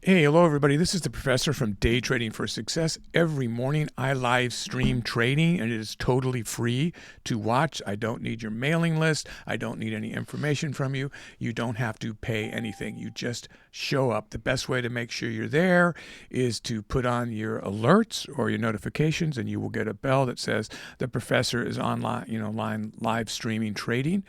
Hey, hello everybody. This is the professor from Day Trading for Success. Every morning I live stream trading and it is totally free to watch. I don't need your mailing list. I don't need any information from you. You don't have to pay anything. You just show up. The best way to make sure you're there is to put on your alerts or your notifications, and you will get a bell that says the professor is online, live streaming trading.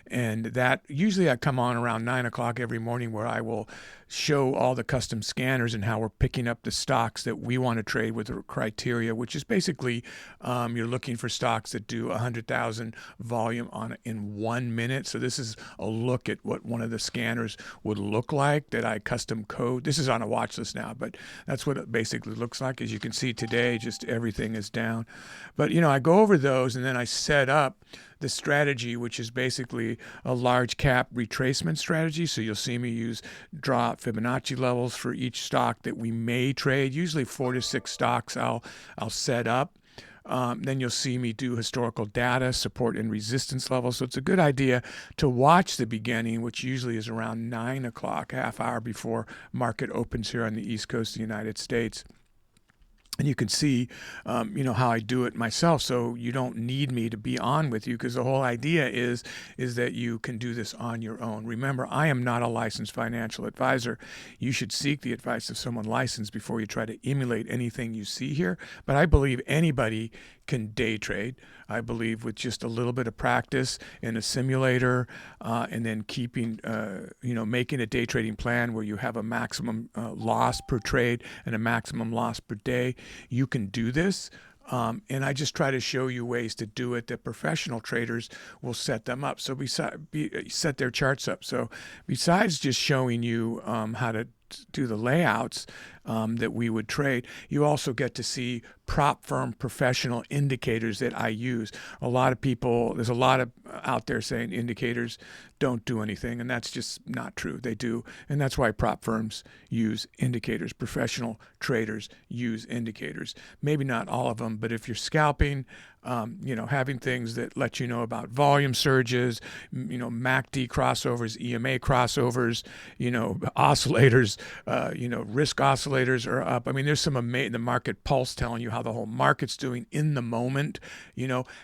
And that usually I come on around 9 o'clock every morning, where I will show all the custom scanners and how we're picking up the stocks that we want to trade with the criteria, which is basically you're looking for stocks that do 100,000 volume in 1 minute. So this is a look at what one of the scanners would look like that I custom code. This is on a watch list now, but that's what it basically looks like. As you can see today, just everything is down. But I go over those and then I set up the strategy, which is basically a large cap retracement strategy. So you'll see me use draw Fibonacci levels for each stock that we may trade. Usually 4 to 6 stocks I'll set up. Then you'll see me do historical data, support and resistance levels. So it's a good idea to watch the beginning, which usually is around 9 o'clock, half hour before market opens here on the East Coast of the United States. And you can see, how I do it myself. So you don't need me to be on with you, because the whole idea is that you can do this on your own. Remember, I am not a licensed financial advisor. You should seek the advice of someone licensed before you try to emulate anything you see here. But I believe anybody can day trade. I believe with just a little bit of practice in a simulator, and then making a day trading plan where you have a maximum loss per trade and a maximum loss per day, you can do this. And I just try to show you ways to do it that professional traders will set them up. So set their charts up. So besides just showing you how to do the layouts that we would trade, you also get to see prop firm professional indicators that I use. There's a lot of out there saying indicators don't do anything, and that's just not true. They do, and that's why prop firms use indicators. Professional traders use indicators. Maybe not all of them, but if you're scalping, having things that let you know about volume surges, MACD crossovers, EMA crossovers, oscillators, risk oscillators are up. I mean, there's some the market pulse telling you how the whole market's doing in the moment,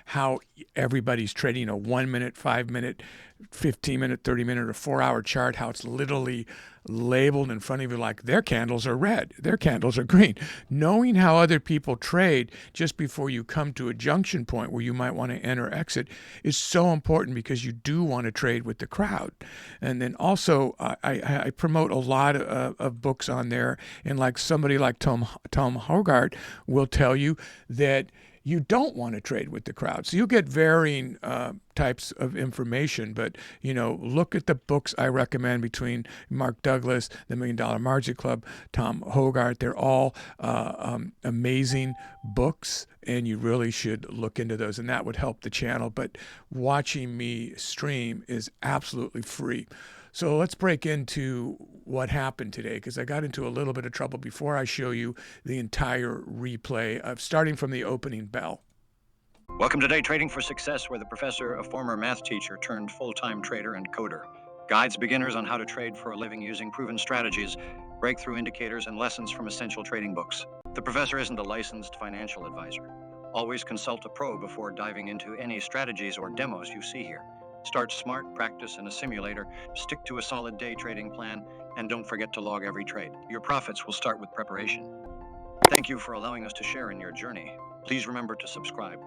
how everybody's trading a 1 minute, 5 minute, 15 minute, 30 minute, or 4 hour chart, how it's literally labeled in front of you like their candles are red, their candles are green. Knowing how other people trade just before you come to a junction point where you might want to enter or exit is so important, because you do want to trade with the crowd. And then also I promote a lot of books on there, and like somebody like Tom Hogarth will tell you that you don't want to trade with the crowd. So you get varying types of information, but look at the books I recommend between Mark Douglas, the $1 Million Margin Club, Tom Hogarth. They're all amazing books, and you really should look into those, and that would help the channel. But watching me stream is absolutely free. So let's break into what happened today, because I got into a little bit of trouble before I show you the entire replay of starting from the opening bell. Welcome to Day Trading for Success, where the professor, a former math teacher turned full-time trader and coder, guides beginners on how to trade for a living using proven strategies, breakthrough indicators, and lessons from essential trading books. The professor isn't a licensed financial advisor. Always consult a pro before diving into any strategies or demos you see here. Start smart, practice in a simulator, stick to a solid day trading plan, and don't forget to log every trade. Your profits will start with preparation. Thank you for allowing us to share in your journey. Please remember to subscribe,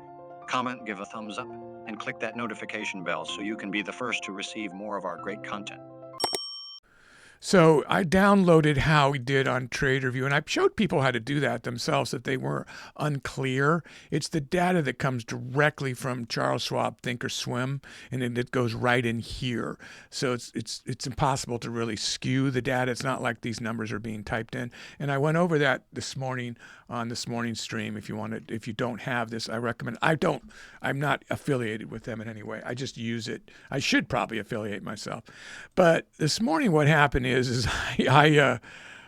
comment, give a thumbs up, and click that notification bell so you can be the first to receive more of our great content. So I downloaded how we did on TraderView, and I showed people how to do that themselves if they were unclear. It's the data that comes directly from Charles Schwab Thinkorswim, and then it goes right in here. So it's impossible to really skew the data. It's not like these numbers are being typed in. And I went over that this morning on this morning's stream. If you don't have this, I recommend. I'm not affiliated with them in any way. I just use it. I should probably affiliate myself. But this morning, what happened is I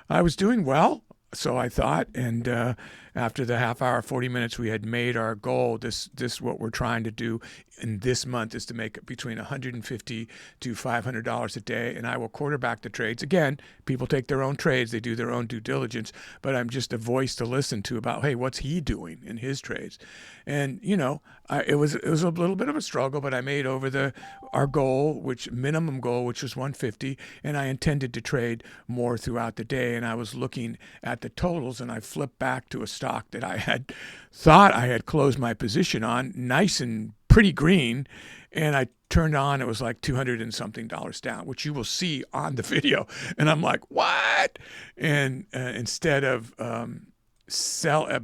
was doing well, so I thought, and after the half hour, 40 minutes, we had made our goal. This what we're trying to do in this month is to make between $150 to $500 a day, and I will quarterback the trades. Again, people take their own trades, they do their own due diligence, but I'm just a voice to listen to about, hey, what's he doing in his trades? And it was a little bit of a struggle, but I made over our goal, which minimum goal, which was 150, and I intended to trade more throughout the day. And I was looking at the totals, and I flipped back to a stock that I had thought I had closed my position on, nice and pretty green, and I turned on, it was like $200 and something down, which you will see on the video. And I'm like, what? And instead of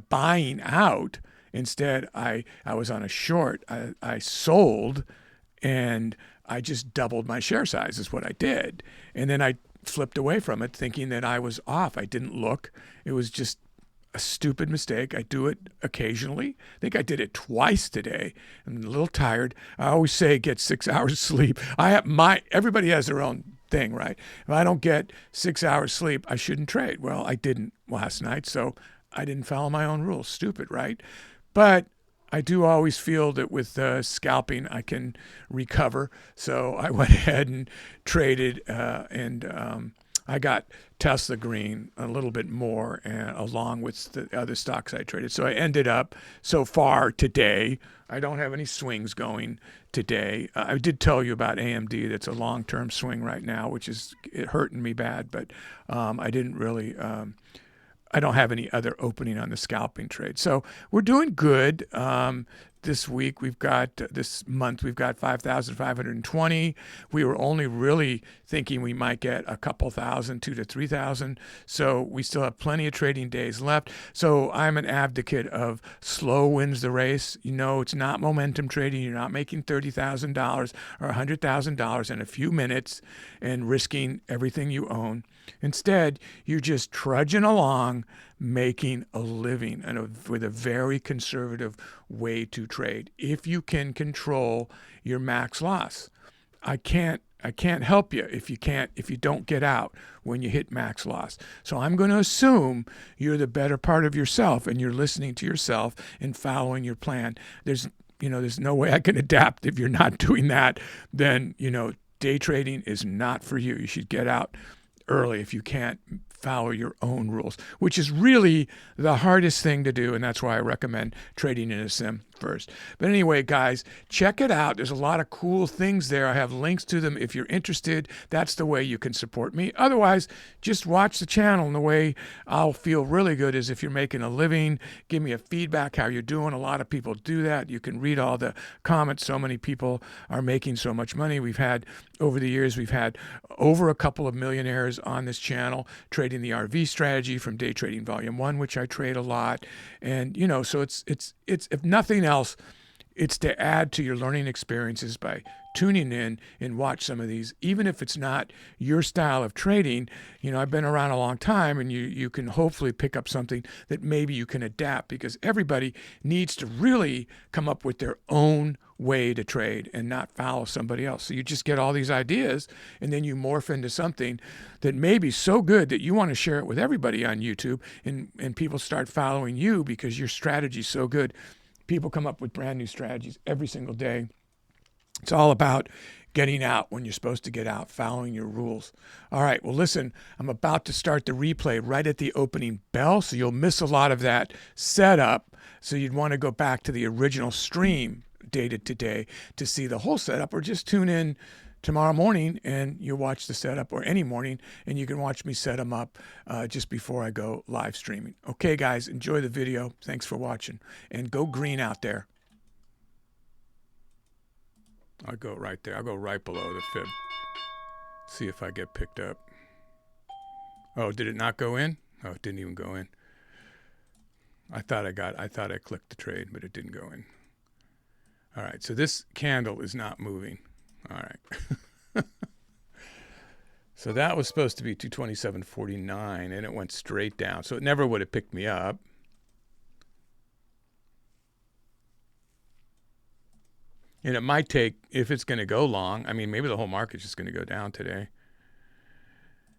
buying out, instead I was on a short. I sold, and I just doubled my share size is what I did. And then I flipped away from it thinking that I was off. I didn't look. It was just a stupid mistake. I do it occasionally. I think I did it twice today. I'm a little tired. I always say get 6 hours sleep. Everybody has their own thing, right? If I don't get 6 hours sleep, I shouldn't trade. Well, I didn't last night, so I didn't follow my own rules. Stupid, right? But I do always feel that with scalping, I can recover. So I went ahead and traded, and I got Tesla green a little bit more, along with the other stocks I traded. So I ended up, so far today, I don't have any swings going today. I did tell you about AMD. That's a long-term swing right now, which is hurting me bad. But I didn't really... I don't have any other opening on the scalping trade. So we're doing good. This month, we've got 5,520. We were only really thinking we might get a couple thousand, 2,000 to 3,000. So we still have plenty of trading days left. So I'm an advocate of slow wins the race. It's not momentum trading. You're not making $30,000 or $100,000 in a few minutes and risking everything you own. Instead, you're just trudging along, making a living with a very conservative way to trade. If you can control your max loss, I can't help you if you don't get out when you hit max loss. So I'm going to assume you're the better part of yourself and you're listening to yourself and following your plan. There's no way I can adapt if you're not doing that. Then, day trading is not for you. You should get out early if you can't follow your own rules, which is really the hardest thing to do, and that's why I recommend trading in a sim first. But anyway, guys, check it out. There's a lot of cool things there. I have links to them if you're interested. That's the way you can support me. Otherwise, just watch the channel, and the way I'll feel really good is if you're making a living, give me a feedback how you're doing. A lot of people do that. You can read all the comments. So many people are making so much money. Over the years, we've had over a couple of millionaires on this channel trading the RV strategy from Day Trading Volume 1, which I trade a lot. And, so it's if nothing else, it's to add to your learning experiences by tuning in and watch some of these, even if it's not your style of trading. I've been around a long time, and you can hopefully pick up something that maybe you can adapt, because everybody needs to really come up with their own way to trade and not follow somebody else. So you just get all these ideas, and then you morph into something that may be so good that you want to share it with everybody on YouTube, and people start following you because your strategy is so good. People come up with brand new strategies every single day. It's all about getting out when you're supposed to get out, following your rules. All right, well, listen, I'm about to start the replay right at the opening bell, so you'll miss a lot of that setup. So you'd want to go back to the original stream dated today to see the whole setup, or just tune in tomorrow morning and you'll watch the setup, or any morning, and you can watch me set them up just before I go live streaming. Okay, guys, enjoy the video. Thanks for watching, and go green out there. I'll go right there. I'll go right below the fib. See if I get picked up. Oh, did it not go in? Oh, it didn't even go in. I thought I clicked the trade, but it didn't go in. All right, so this candle is not moving. All right. So that was supposed to be 227.49, and it went straight down. So it never would have picked me up. And it might take, if it's going to go long, maybe the whole market's just going to go down today.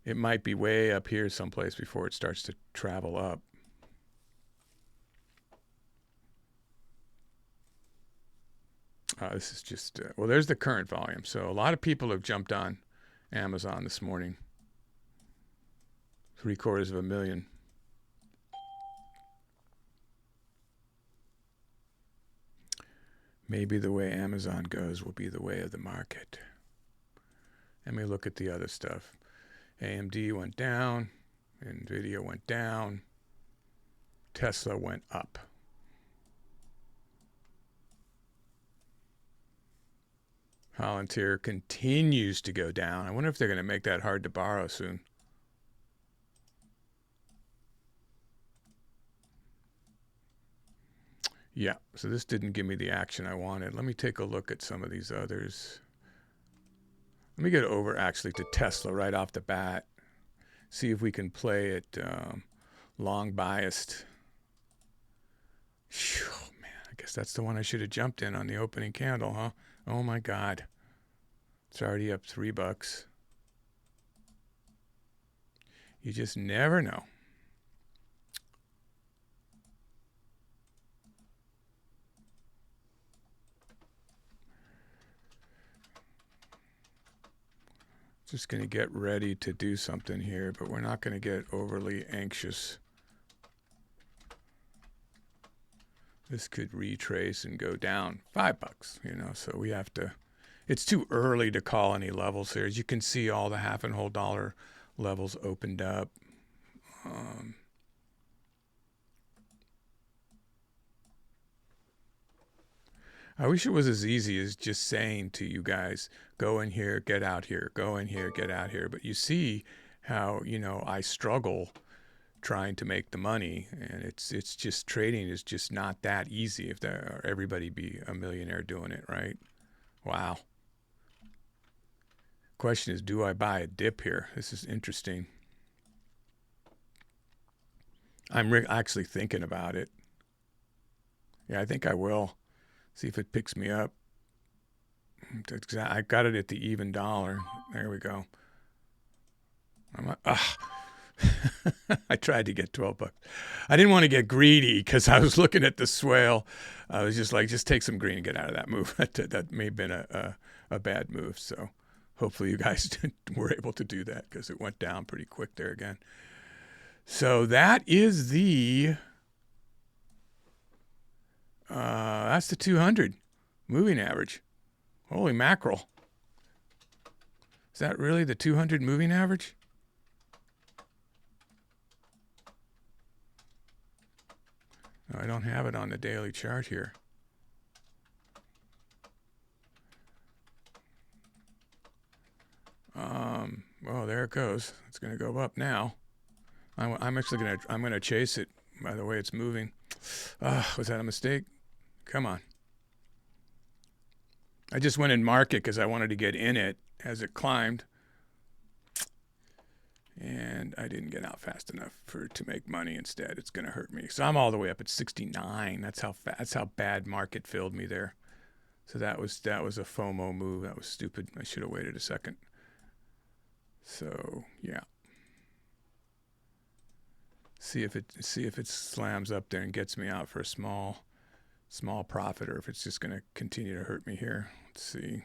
It might be way up here someplace before it starts to travel up. This is just, well, there's the current volume. So a lot of people have jumped on Amazon this morning. 750,000. Maybe the way Amazon goes will be the way of the market. Let me look at the other stuff. AMD went down. NVIDIA went down. Tesla went up. Palantir continues to go down. I wonder if they're going to make that hard to borrow soon. Yeah, so this didn't give me the action I wanted. Let me take a look at some of these others. Let me get over actually to Tesla right off the bat. See if we can play it long biased. Phew, man, I guess that's the one I should have jumped in on the opening candle, huh? Oh my God. It's already up $3. You just never know. Just going to get ready to do something here, but we're not going to get overly anxious. This could retrace and go down $5, you know, so we have to, it's too early to call any levels here. As you can see, all the half and whole dollar levels opened up. I wish it was as easy as just saying to you guys, go in here, get out here, go in here, get out here. But you see how, you know, I struggle trying to make the money, and it's just trading is just not that easy if there everybody be a millionaire doing it, right? Wow. Question is, do I buy a dip here? This is interesting. I'm actually thinking about it. Yeah, I think I will. See if it picks me up. I got it at the even dollar. There we go. I tried to get $12. I didn't want to get greedy because I was looking at the swale. I was just like, just take some green and get out of that move. That may have been a bad move. So hopefully you guys were able to do that because it went down pretty quick there again. So that is that's the 200 moving average. Holy mackerel. Is that really the 200 moving average? No, I don't have it on the daily chart here. Well, there it goes. It's going to go up now. I'm actually I'm going to chase it by the way it's moving. Was that a mistake? Come on. I just went in market because I wanted to get in it as it climbed. And I didn't get out fast enough to make money. Instead, it's going to hurt me. So I'm all the way up at 69. That's how bad market filled me there. So that was a FOMO move. That was stupid. I should have waited a second. So yeah. See if it slams up there and gets me out for a small profit, or if it's just going to continue to hurt me here. Let's see.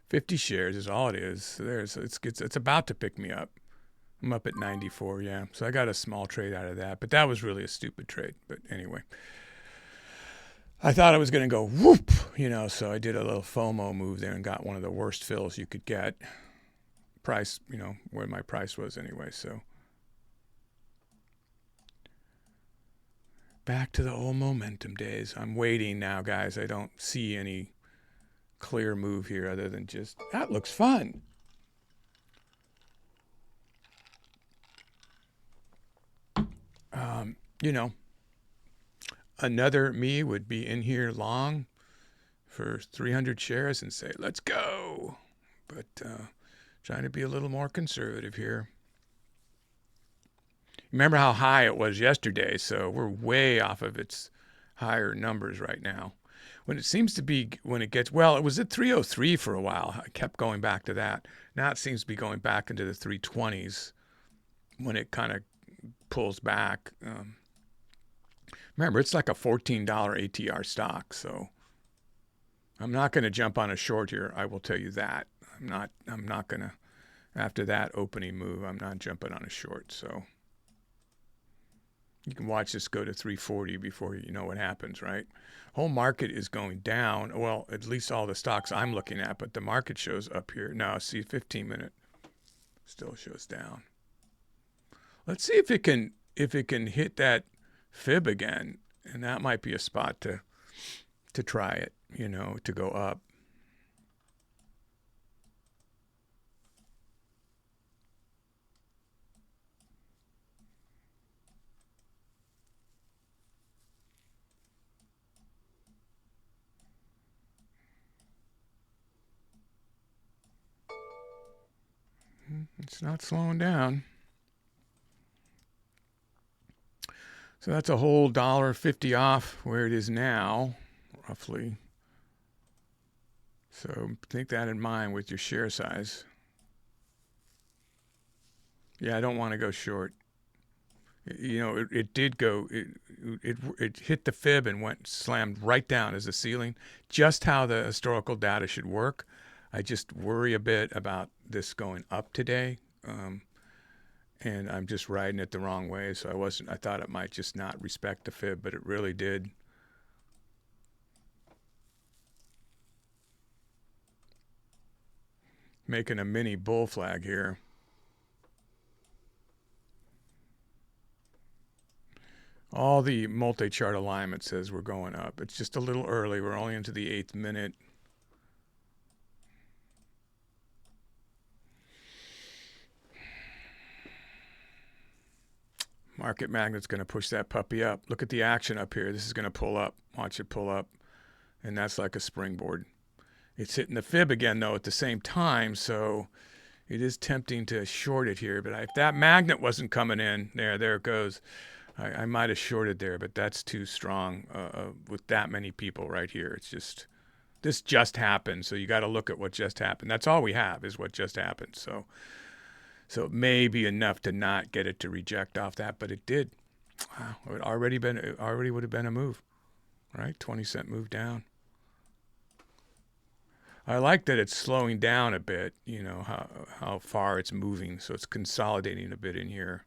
50 shares is all it is. So it's about to pick me up. I'm up at 94, yeah. So I got a small trade out of that, but that was really a stupid trade. But anyway, I thought I was going to go whoop, you know, so I did a little FOMO move there and got one of the worst fills you could get. Price, you know, where my price was anyway, so. Back to the old momentum days. I'm waiting now, guys. I don't see any clear move here other than just, that looks fun. You know, another me would be in here long for 300 shares and say, let's go. But trying to be a little more conservative here. Remember how high it was yesterday, so we're way off of its higher numbers right now. When it seems to be, when it gets, well, it was at 303 for a while. I kept going back to that. Now it seems to be going back into the 320s when it kind of pulls back. Remember, it's like a $14 ATR stock, so I'm not going to jump on a short here. I will tell you that. I'm not going to, after that opening move, I'm not jumping on a short. So you can watch this go to 340 before you know what happens, right? Whole market is going down. Well, at least all the stocks I'm looking at, but the market shows up here. Now, see, 15-minute still shows down. Let's see if it can hit that fib again, and that might be a spot to try it, you know, to go up. It's not slowing down. So that's a whole $1.50 off where it is now, roughly. So take that in mind with your share size. Yeah, I don't want to go short. You know, it did go, it hit the fib and slammed right down as a ceiling. Just how the historical data should work. I just worry a bit about this going up today. And I'm just riding it the wrong way. So I thought it might just not respect the fib, but it really did. Making a mini bull flag here. All the multi-chart alignment says we're going up. It's just a little early. We're only into the 8th minute. Market magnet's going to push that puppy up. Look at the action up here. This is going to pull up. Watch it pull up. And that's like a springboard. It's hitting the fib again, though, at the same time. So it is tempting to short it here. But if that magnet wasn't coming in, there it goes. I might have shorted there, but that's too strong with that many people right here. It's just, this just happened. So you got to look at what just happened. That's all we have is what just happened. So it may be enough to not get it to reject off that, but it did. Wow, it already would have been a move, right? 20-cent move down. I like that it's slowing down a bit, you know, how far it's moving. So it's consolidating a bit in here.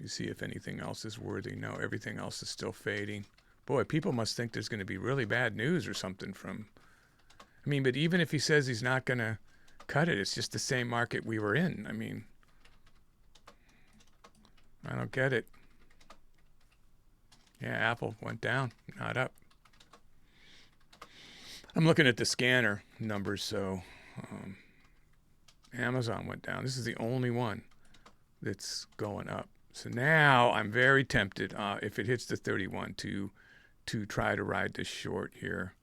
You see if anything else is worthy. No, everything else is still fading. Boy, people must think there's going to be really bad news or something from, I mean, but even if he says he's not going to cut it, it's just the same market we were in. I mean, I don't get it. Yeah, Apple went down, not up. I'm looking at the scanner numbers, so Amazon went down. This is the only one that's going up. So now I'm very tempted, if it hits the 31, to try to ride this short here,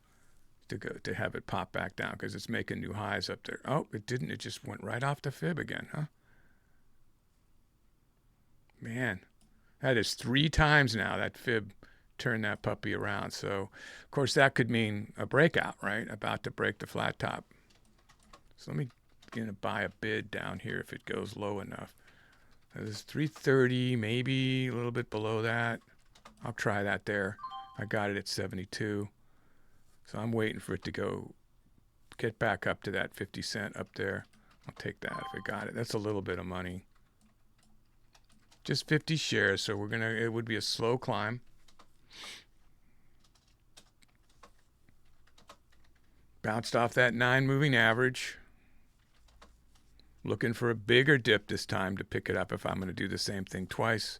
to have it pop back down because it's making new highs up there. Oh, it didn't. It just went right off the fib again, huh? Man, that is 3 times now that fib turned that puppy around. So, of course, that could mean a breakout, right? About to break the flat top. So let me begin to buy a bid down here if it goes low enough. This is 330, maybe a little bit below that. I'll try that there. I got it at 72. So I'm waiting for it to get back up to that 50 cent up there. I'll take that if I got it. That's a little bit of money. Just 50 shares, so it would be a slow climb. Bounced off that 9 moving average. Looking for a bigger dip this time to pick it up if I'm going to do the same thing twice.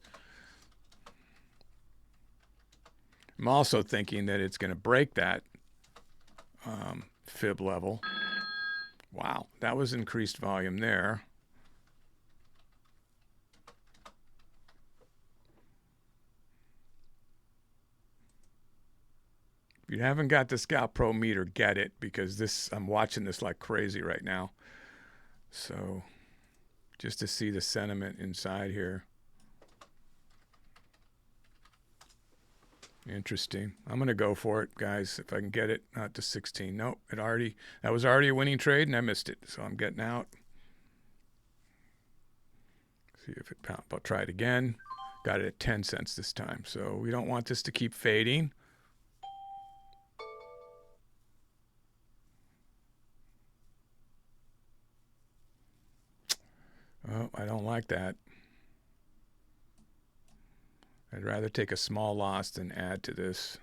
I'm also thinking that it's going to break that fib level. Wow, that was increased volume there. If you haven't got the Scalp Pro meter, get it, because I'm watching this like crazy right now. So just to see the sentiment inside here. Interesting. I'm going to go for it, guys, if I can get it. Not to 16. Nope, that was already a winning trade, and I missed it. So I'm getting out. See if it pounds. I'll try it again. Got it at 10 cents this time. So we don't want this to keep fading. like that. I'd rather take a small loss than add to this.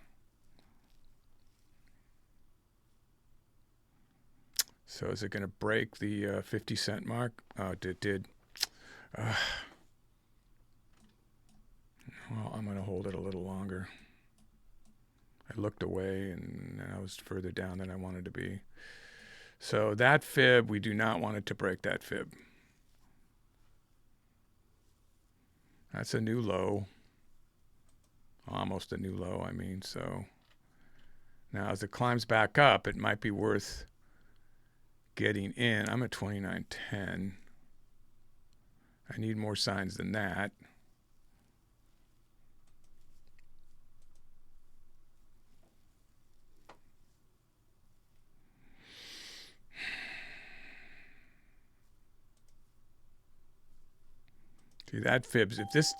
So is it going to break the 50 cent mark? Oh, it did. Well, I'm going to hold it a little longer. I looked away and I was further down than I wanted to be. So that fib, we do not want it to break that fib. That's a new low. Almost a new low, I mean. So now as it climbs back up, it might be worth getting in. I'm at 29.10. I need more signs than that. See, that fibs.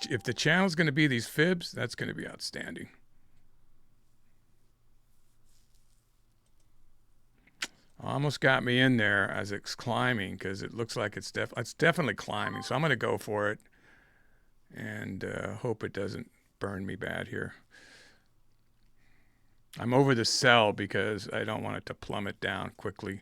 If the channel's going to be these fibs, that's going to be outstanding. Almost got me in there as it's climbing because it looks like it's definitely climbing. So I'm going to go for it and hope it doesn't burn me bad here. I'm over the sell because I don't want it to plummet down quickly.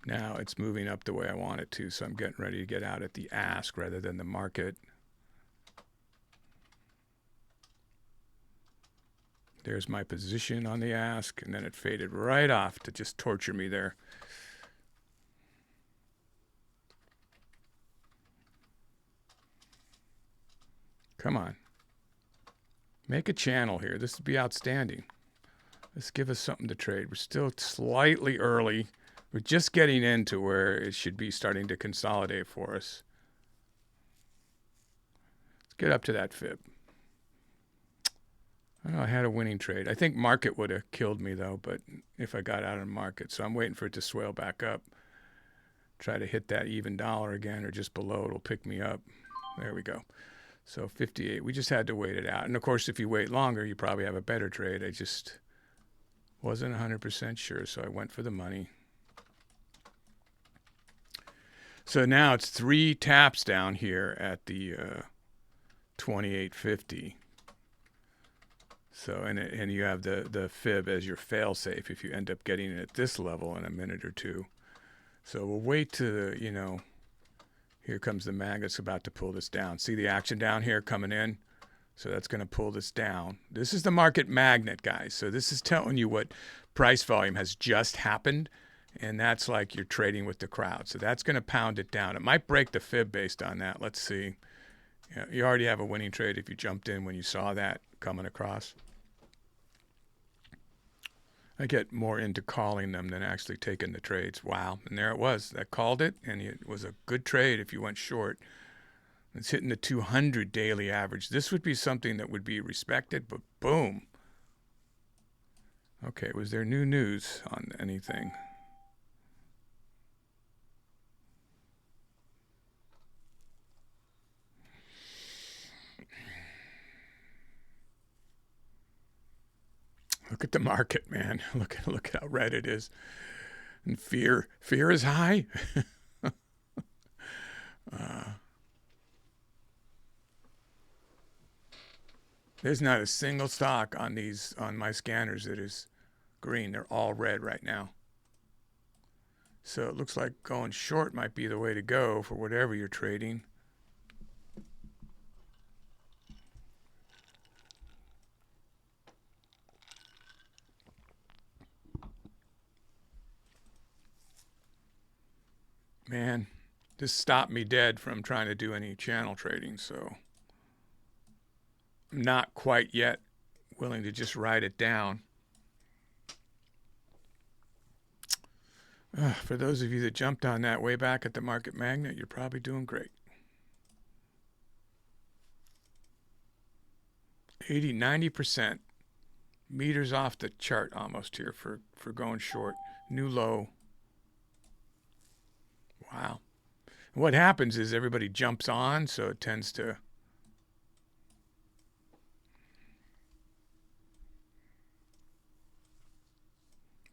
Now it's moving up the way I want it to, so I'm getting ready to get out at the ask rather than the market. There's my position on the ask, and then it faded right off to just torture me there. Come on. Make a channel here. This would be outstanding. Let's give us something to trade. We're still slightly early. We're just getting into where it should be starting to consolidate for us. Let's get up to that fib. I had a winning trade. I think market would have killed me, though, but if I got out of market. So I'm waiting for it to swell back up. Try to hit that even dollar again or just below. It'll pick me up. There we go. So 58. We just had to wait it out. And, of course, if you wait longer, you probably have a better trade. I just wasn't 100% sure, so I went for the money. So now it's 3 taps down here at the 28.50. So and you have the fib as your fail safe if you end up getting it at this level in a minute or two. So we'll wait to, here comes the mag that's about to pull this down. See the action down here coming in? So that's going to pull this down. This is the market magnet, guys. So this is telling you what price volume has just happened. And that's like you're trading with the crowd. So that's going to pound it down. It might break the fib based on that. Let's see. You already have a winning trade if you jumped in when you saw that coming across. I get more into calling them than actually taking the trades. Wow. And there it was. That called it, and it was a good trade if you went short. It's hitting the 200 daily average. This would be something that would be respected, but boom. Okay, was there new news on anything? Look at the market, man. Look how red it is. And fear is high. There's not a single stock on my scanners that is green. They're all red right now. So it looks like going short might be the way to go for whatever you're trading. Man, this stopped me dead from trying to do any channel trading, so I'm not quite yet willing to just write it down. For those of you that jumped on that way back at the market magnet, you're probably doing great. 90% meters off the chart almost here for going short. New low. Wow. What happens is everybody jumps on, so it tends to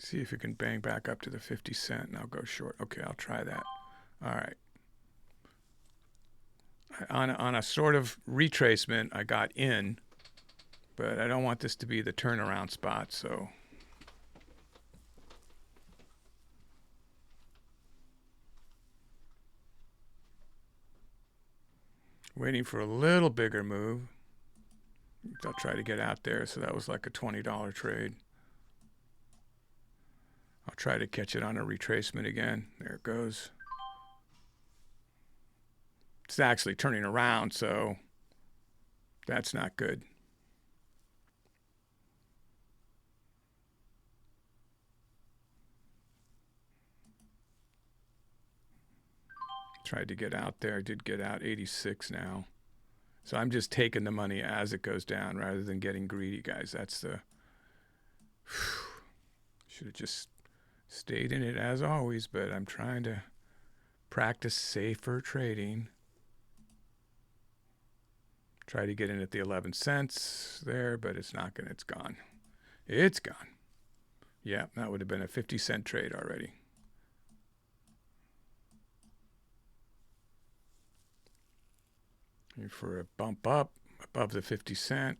See if you can bang back up to the 50 cent and I'll go short. Okay, I'll try that. All right. On a sort of retracement, I got in, but I don't want this to be the turnaround spot, so waiting for a little bigger move. I'll try to get out there. So that was like a $20 trade. I'll try to catch it on a retracement again. There it goes. It's actually turning around, so that's not good. Tried to get out there. Did get out 86 now. So I'm just taking the money as it goes down rather than getting greedy, guys. That's the... Should have just stayed in it as always, but I'm trying to practice safer trading. Try to get in at the 11 cents there, but it's not going to. It's gone. It's gone. Yeah, that would have been a 50-cent trade already. For a bump up above the 50 cent.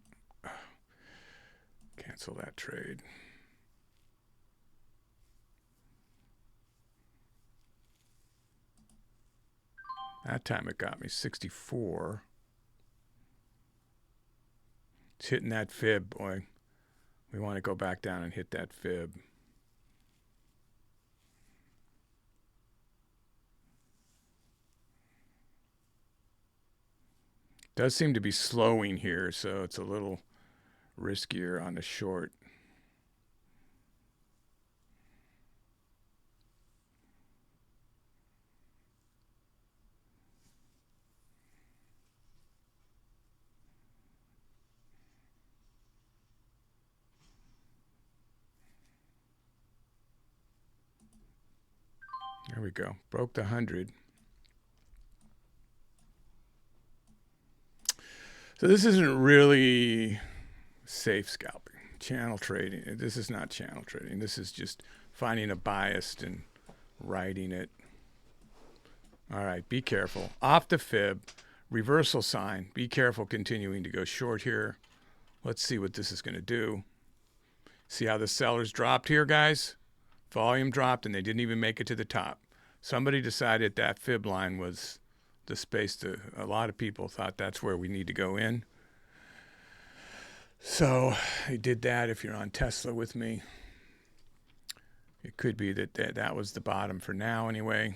Cancel that trade. That time it got me 64. It's hitting that fib, boy. We want to go back down and hit that fib. Does seem to be slowing here, so it's a little riskier on the short. There we go. Broke the 100. So this isn't really safe scalping. Channel trading. This is not channel trading. This is just finding a bias and riding it. All right, be careful. Off the fib, reversal sign. Be careful continuing to go short here. Let's see what this is going to do. See how the sellers dropped here, guys? Volume dropped and they didn't even make it to the top. Somebody decided that fib line was the space to, a lot of people thought that's where we need to go in. So they did that. If you're on Tesla with me, it could be that was the bottom for now anyway.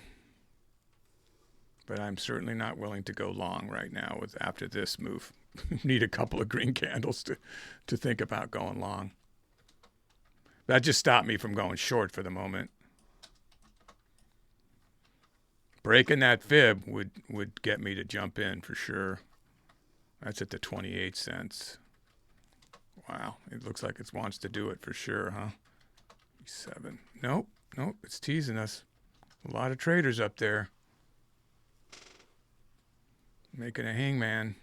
But I'm certainly not willing to go long right now after this move. Need a couple of green candles to think about going long. That just stopped me from going short for the moment. Breaking that fib would get me to jump in for sure. That's at the 28 cents. Wow, it looks like it wants to do it for sure, huh? 7. Nope, it's teasing us. A lot of traders up there. Making a hangman.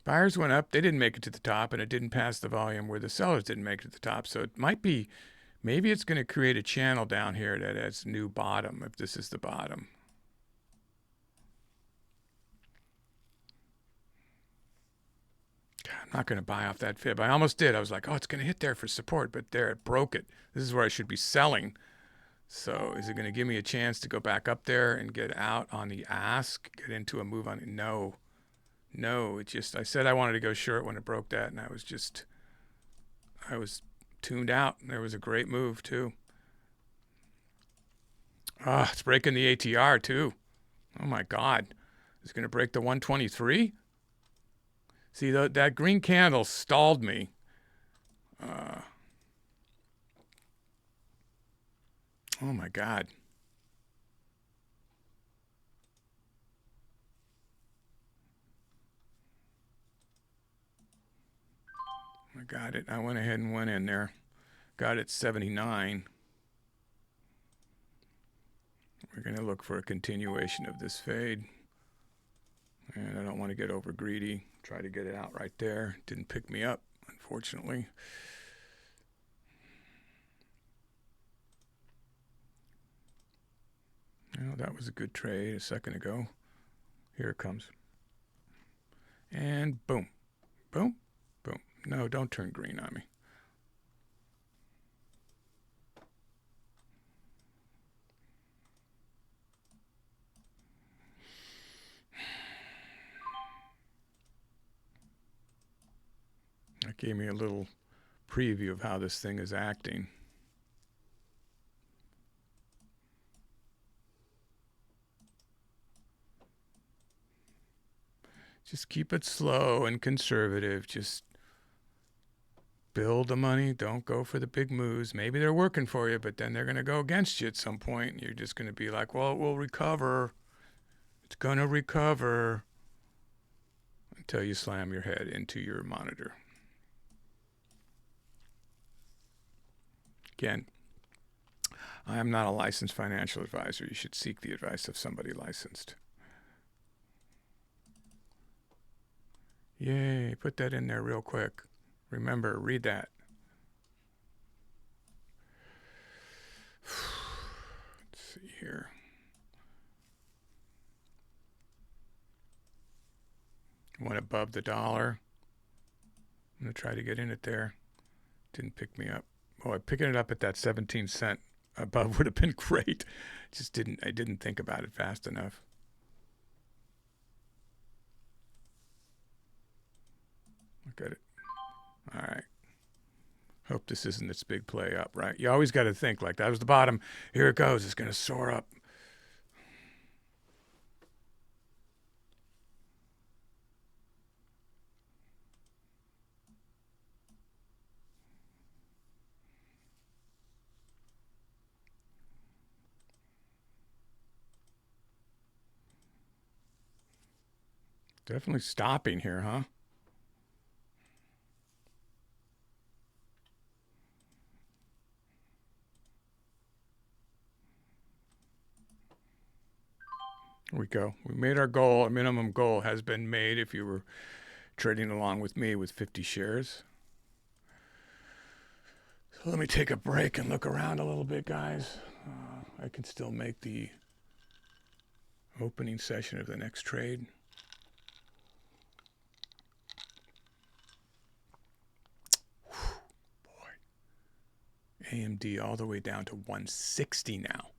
Buyers went up. They didn't make it to the top, and it didn't pass the volume where the sellers didn't make it to the top. So it might be, maybe it's going to create a channel down here that has new bottom, if this is the bottom. God, I'm not going to buy off that fib. I almost did. I was like, oh, it's going to hit there for support, but there, it broke it. This is where I should be selling. So is it going to give me a chance to go back up there and get out on the ask, get into a move on it? No, it just, I said I wanted to go short when it broke that, and I was tuned out. There was a great move, too. Ah, it's breaking the ATR, too. Oh, my God. It's going to break the 123? See, that green candle stalled me. Oh, my God. I got it. I went ahead and went in there. Got it 79. We're going to look for a continuation of this fade. And I don't want to get over greedy. Try to get it out right there. Didn't pick me up, unfortunately. Oh, that was a good trade a second ago. Here it comes. And boom, boom, boom. No, don't turn green on me. That gave me a little preview of how this thing is acting. Just keep it slow and conservative. Just build the money. Don't go for the big moves. Maybe they're working for you, but then they're going to go against you at some point. And you're just going to be like, well, it will recover. It's going to recover. Until you slam your head into your monitor. Again, I am not a licensed financial advisor. You should seek the advice of somebody licensed. Yay, put that in there real quick. Remember, read that. Let's see here. Went above the dollar. I'm going to try to get in it there. Didn't pick me up. Oh, picking it up at that 17-cent above would have been great. I didn't think about it fast enough. Look at it. All right. Hope this isn't its big play up, right? You always got to think like that was the bottom. Here it goes. It's going to soar up. Definitely stopping here, huh? Here we go. We made our goal. Our minimum goal has been made if you were trading along with me with 50 shares. So let me take a break and look around a little bit, guys. I can still make the opening session of the next trade. Boy. AMD all the way down to 160 now.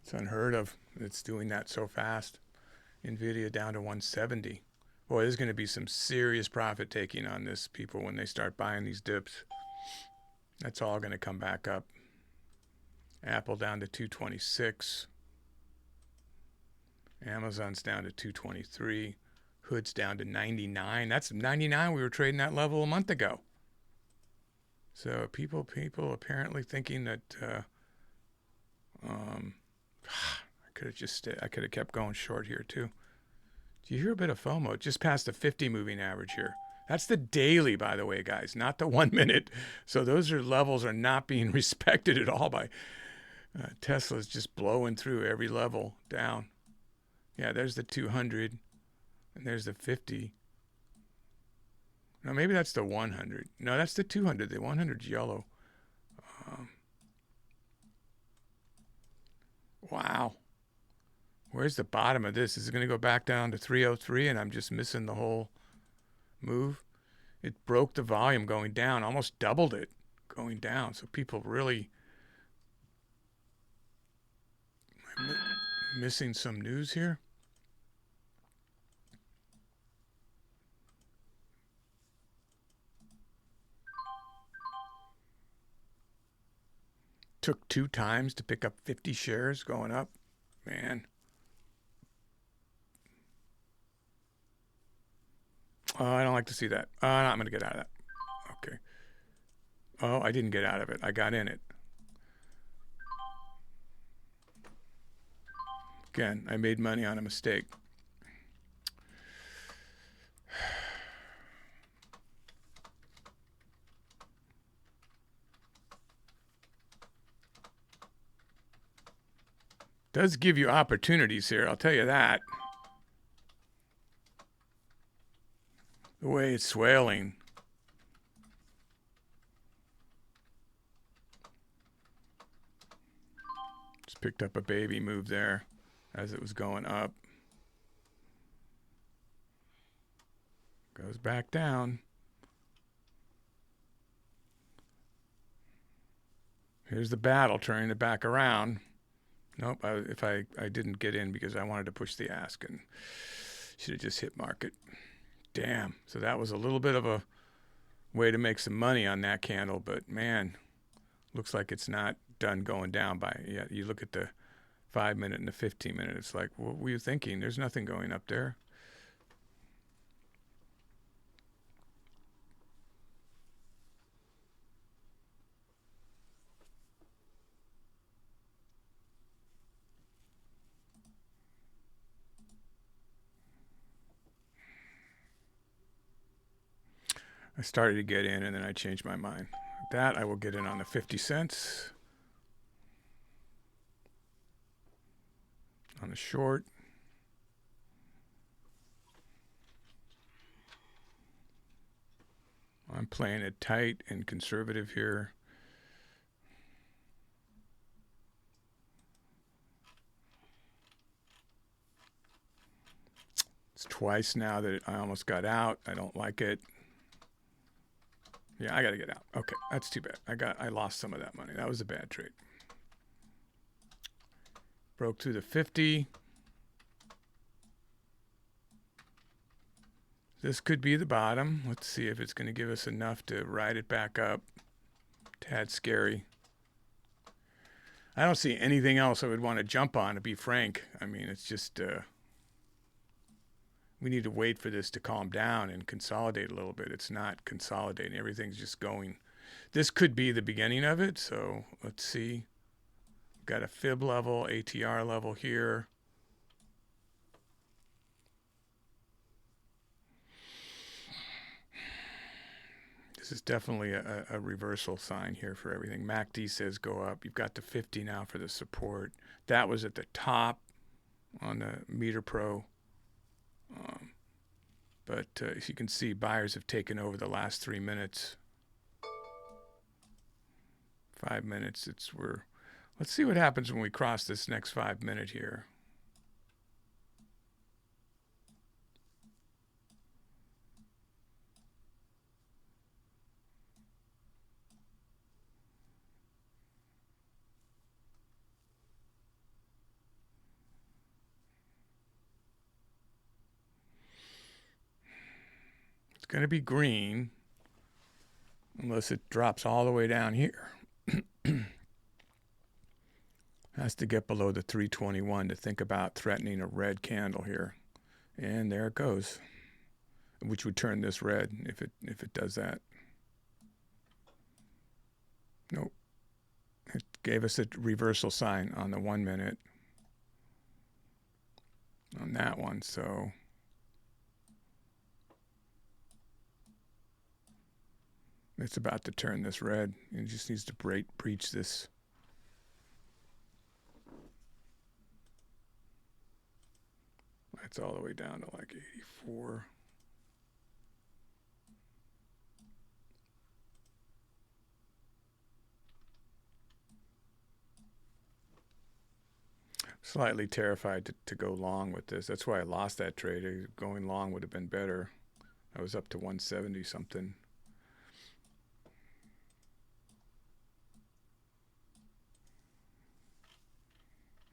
It's unheard of. It's doing that so fast. NVIDIA down to 170. Boy, there's going to be some serious profit taking on this, people, when they start buying these dips. That's all going to come back up. Apple down to 226. Amazon's down to 223. Hood's down to 99. That's 99. We were trading that level a month ago. So people apparently thinking that I could have kept going short here too. Do you hear a bit of FOMO? It just passed the 50 moving average here. That's the daily, by the way, guys, not the 1 minute. So those levels are not being respected at all by Tesla's just blowing through every level down. Yeah, there's the 200 and there's the 50. No, maybe that's the 100. No, that's the 200. The 100's yellow. Wow. Where's the bottom of this? Is it going to go back down to 303 and I'm just missing the whole move? It broke the volume going down, almost doubled it going down. So people really missing some news here. Took 2 times to pick up 50 shares going up. Man. Oh, I don't like to see that. No, I'm going to get out of that. Okay. Oh, I didn't get out of it. I got in it. Again, I made money on a mistake. Does give you opportunities here, I'll tell you that. The way it's swelling. Just picked up a baby move there as it was going up. Goes back down. Here's the battle, turning it back around. Nope, I didn't get in because I wanted to push the ask and should have just hit market. Damn. So that was a little bit of a way to make some money on that candle, but man, looks like it's not done going down by yet. You look at the 5 minute and the 15 minute, it's like, what were you thinking? There's nothing going up there. I started to get in and then I changed my mind. With that, I will get in on the 50 cents. On the short. I'm playing it tight and conservative here. It's twice now that I almost got out. I don't like it. Yeah, I got to get out. Okay, that's too bad. I lost some of that money. That was a bad trade. Broke through the 50. This could be the bottom. Let's see if it's going to give us enough to ride it back up. Tad scary. I don't see anything else I would want to jump on, to be frank. I mean, it's just... we need to wait for this to calm down and consolidate a little bit. It's not consolidating. Everything's just going. This could be the beginning of it. So let's see. Got a fib level, ATR level here. This is definitely a reversal sign here for everything. MACD says go up. You've got the 50 now for the support. That was at the top on the Meter Pro. But as you can see, buyers have taken over the last 3 minutes. 5 minutes. Let's see what happens when we cross this next 5 minute here. It's going to be green unless it drops all the way down here. Has to get below the 321 to think about threatening a red candle here. And there it goes, which would turn this red if it does that. Nope. It gave us a reversal sign on the 1 minute on that one, so it's about to turn this red. It just needs to breach this. That's all the way down to like 84. Slightly terrified to go long with this. That's why I lost that trade. Going long would have been better. I was up to 170 something.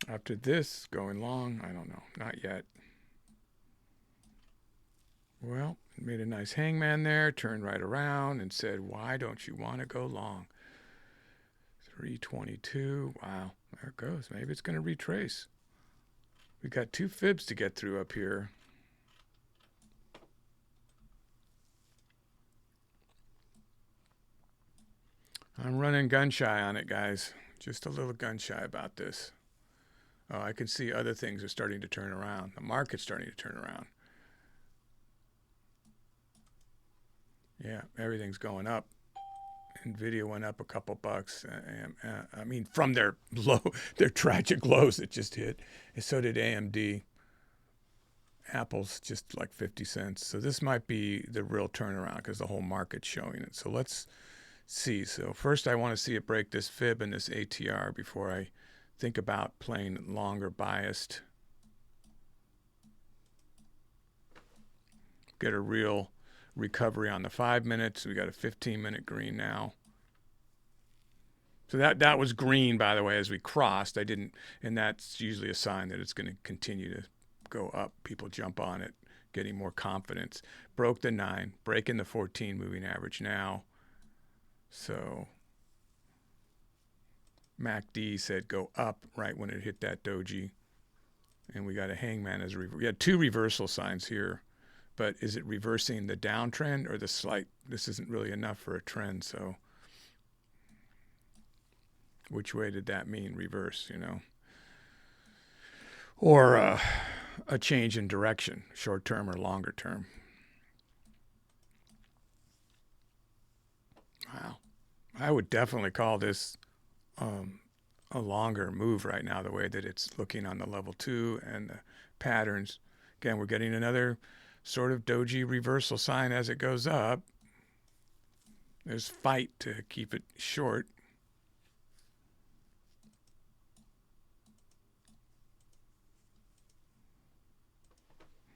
After this, going long, I don't know. Not yet. Well, it made a nice hangman there, turned right around and said, why don't you want to go long? 322. Wow, there it goes. Maybe it's going to retrace. We got 2 fibs to get through up here. I'm running gun shy on it, guys. Just a little gun shy about this. Oh, I can see other things are starting to turn around. The market's starting to turn around. Yeah, everything's going up. Nvidia went up a couple bucks. I mean, from their their tragic lows that just hit. And so did AMD. Apple's just like 50 cents. So this might be the real turnaround because the whole market's showing it. So let's see. So first I want to see it break this fib and this ATR before I think about playing longer biased. Get a real recovery on the 5 minutes. We got a 15-minute green now. So that was green, by the way, as we crossed. I didn't, and that's usually a sign that it's going to continue to go up. People jump on it, getting more confidence. Broke the 9, breaking the 14 moving average now. So MACD said go up right when it hit that doji. And we got a hangman as a reversal. We had 2 reversal signs here. But is it reversing the downtrend or the slight? This isn't really enough for a trend, so which way did that mean? Reverse, you know? Or a change in direction, short term or longer term. Wow. I would definitely call this a longer move right now, the way that it's looking on the level 2 and the patterns. Again, we're getting another sort of doji reversal sign as it goes up. There's fight to keep it short.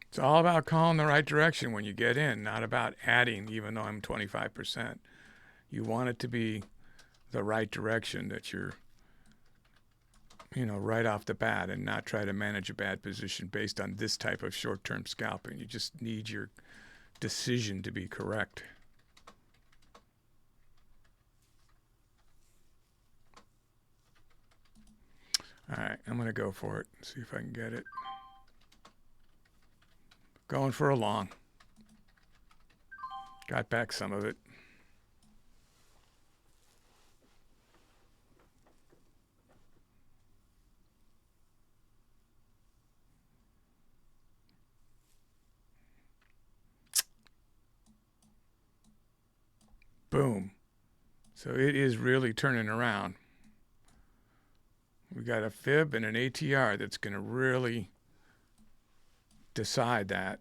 It's all about calling the right direction when you get in, not about adding, even though I'm 25%. You want it to be the right direction that you're, right off the bat, and not try to manage a bad position based on this type of short-term scalping. You just need your decision to be correct. All right, I'm going to go for it. See if I can get it. Going for a long. Got back some of it. Boom. So it is really turning around. We got a fib and an ATR that's going to really decide that.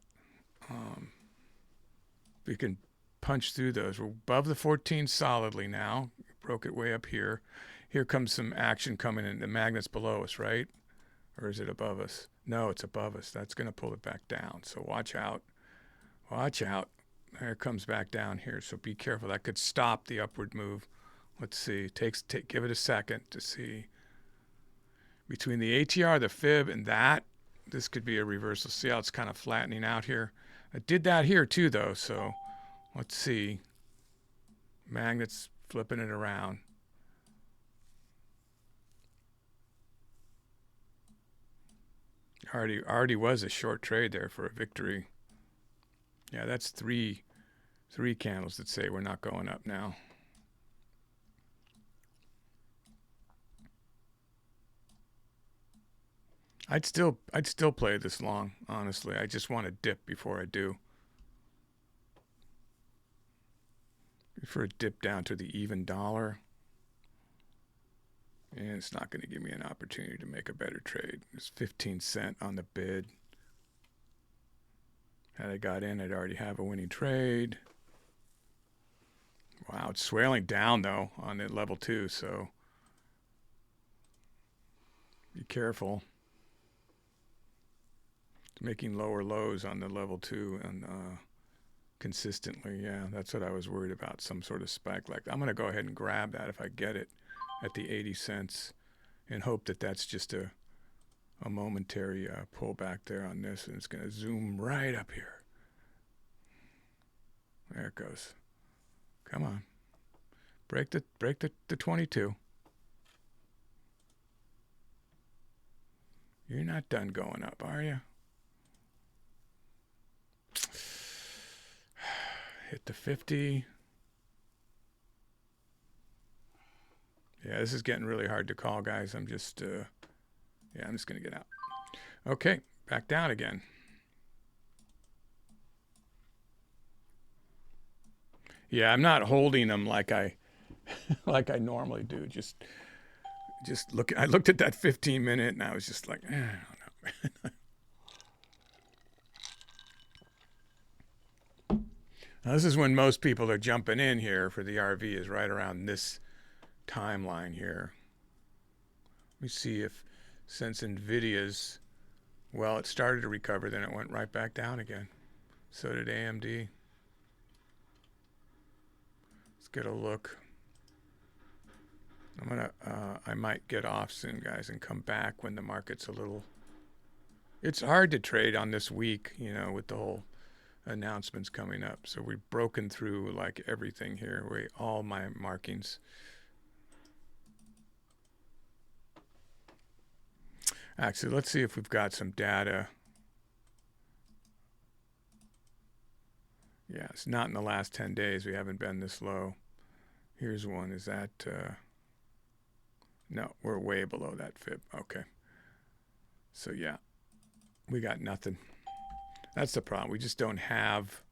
We can punch through those. We're above the 14 solidly now. Broke it way up here. Here comes some action coming in. The magnet's below us, right? Or is it above us? No, it's above us. That's going to pull it back down. So watch out. Watch out. There it comes back down here. So be careful. That could stop the upward move. Let's see. Give it a second to see. Between the ATR, the fib, and that, this could be a reversal. See how it's kind of flattening out here? I did that here too, though. So let's see. Magnet's flipping it around. Already was a short trade there for a victory. Yeah, that's three candles that say we're not going up now. I'd still play this long, honestly. I just want to dip before I do. For a dip down to the even dollar. And it's not going to give me an opportunity to make a better trade. It's 15 cents on the bid. Had I got in, I'd already have a winning trade. Wow, it's swailing down, though, on the level 2, so be careful. It's making lower lows on the level 2 and consistently. Yeah, that's what I was worried about, some sort of spike like that. I'm going to go ahead and grab that if I get it at the 80 cents and hope that that's just a momentary pullback there on this, and it's going to zoom right up here. There it goes. Come on. Break the 22. You're not done going up, are you? Hit the 50. Yeah, this is getting really hard to call, guys. I'm just going to get out. Okay, back down again. Yeah, I'm not holding them like I like I normally do. Just look. I looked at that 15-minute and I was just like, I don't know. Now, this is when most people are jumping in here for the RV, is right around this timeline here. Let me see if, since NVIDIA's, well, it started to recover, then it went right back down again. So did AMD. Let's get a look. I might get off soon, guys, and come back when the market's a little, it's hard to trade on this week, you know, with the whole announcements coming up. So we've broken through like everything here, all my markings. Actually, let's see if we've got some data. Yeah, it's not in the last 10 days. We haven't been this low. Here's one. Is that, no, we're way below that fib. Okay. So yeah, we got nothing. That's the problem. We just don't have,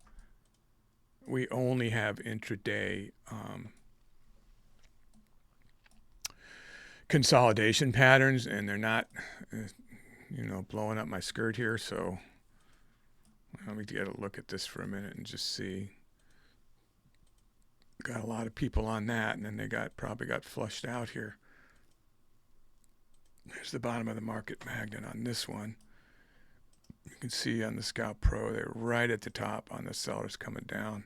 we only have intraday consolidation patterns, and they're not, you know, blowing up my skirt here. So let me get a look at this for a minute and just see. Got a lot of people on that, and then they probably got flushed out here. There's the bottom of the market magnet on this one. You can see on the Scout Pro, they're right at the top on the sellers coming down.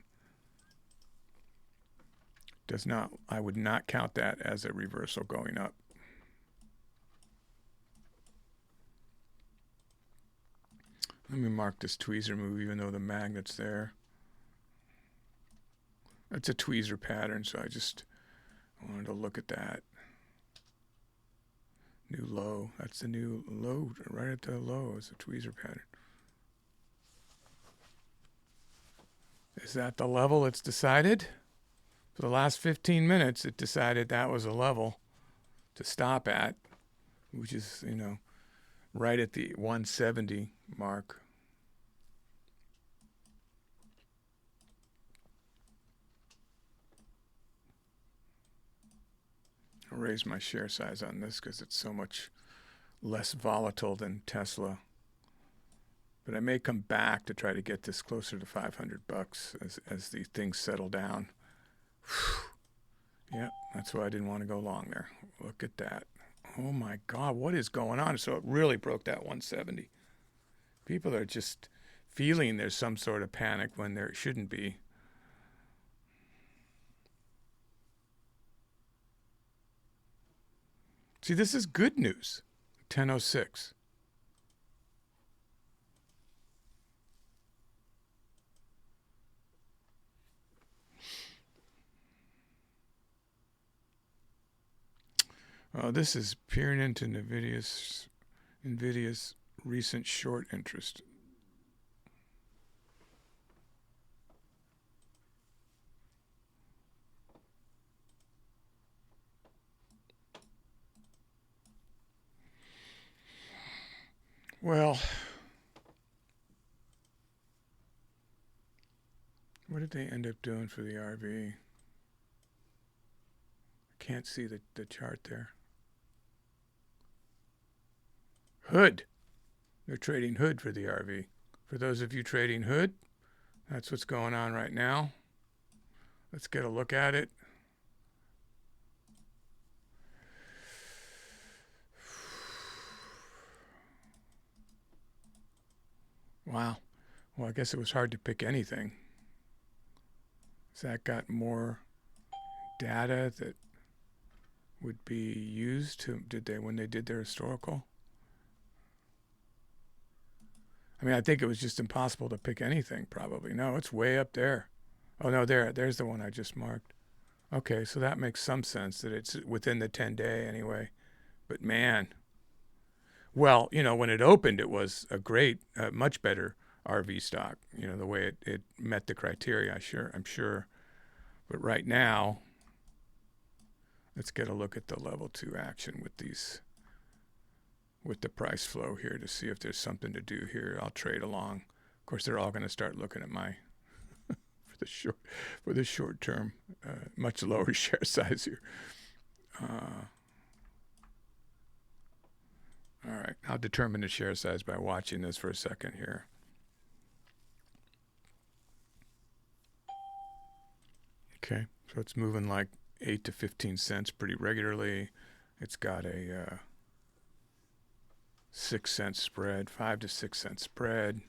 I would not count that as a reversal going up. Let me mark this tweezer move, even though the magnet's there. That's a tweezer pattern, so I just wanted to look at that. New low. That's the new low. Right at the low is a tweezer pattern. Is that the level it's decided? For the last 15 minutes, it decided that was a level to stop at, which is, you know, right at the 170 mark. I'll raise my share size on this because it's so much less volatile than Tesla. But I may come back to try to get this closer to $500 as the things settle down. Yeah, that's why I didn't want to go long there. Look at that. Oh my God, what is going on? So it really broke that 170. People are just feeling there's some sort of panic when there shouldn't be. See, this is good news. 10:06. This is peering into NVIDIA's recent short interest. Well, what did they end up doing for the RV? I can't see the chart there. Hood. They're trading Hood for the RV. For those of you trading Hood, that's what's going on right now. Let's get a look at it. Wow. Well, I guess it was hard to pick anything. That got more data that would be used to, when they did their historical? I mean, I think it was just impossible to pick anything, probably. No, it's way up there. Oh, no, there's the one I just marked. Okay, so that makes some sense that it's within the 10-day anyway. But man, well, you know, when it opened, it was a great, much better RV stock. You know, the way it met the criteria, I'm sure. But right now, let's get a look at the level 2 action with the price flow here to see if there's something to do here. I'll trade along. Of course, they're all going to start looking at my for for the short term, much lower share size here. All right, I'll determine the share size by watching this for a second here. Okay, so it's moving like 8 to 15 cents pretty regularly. It's got a 6 cent spread, 5 to 6 cent spread.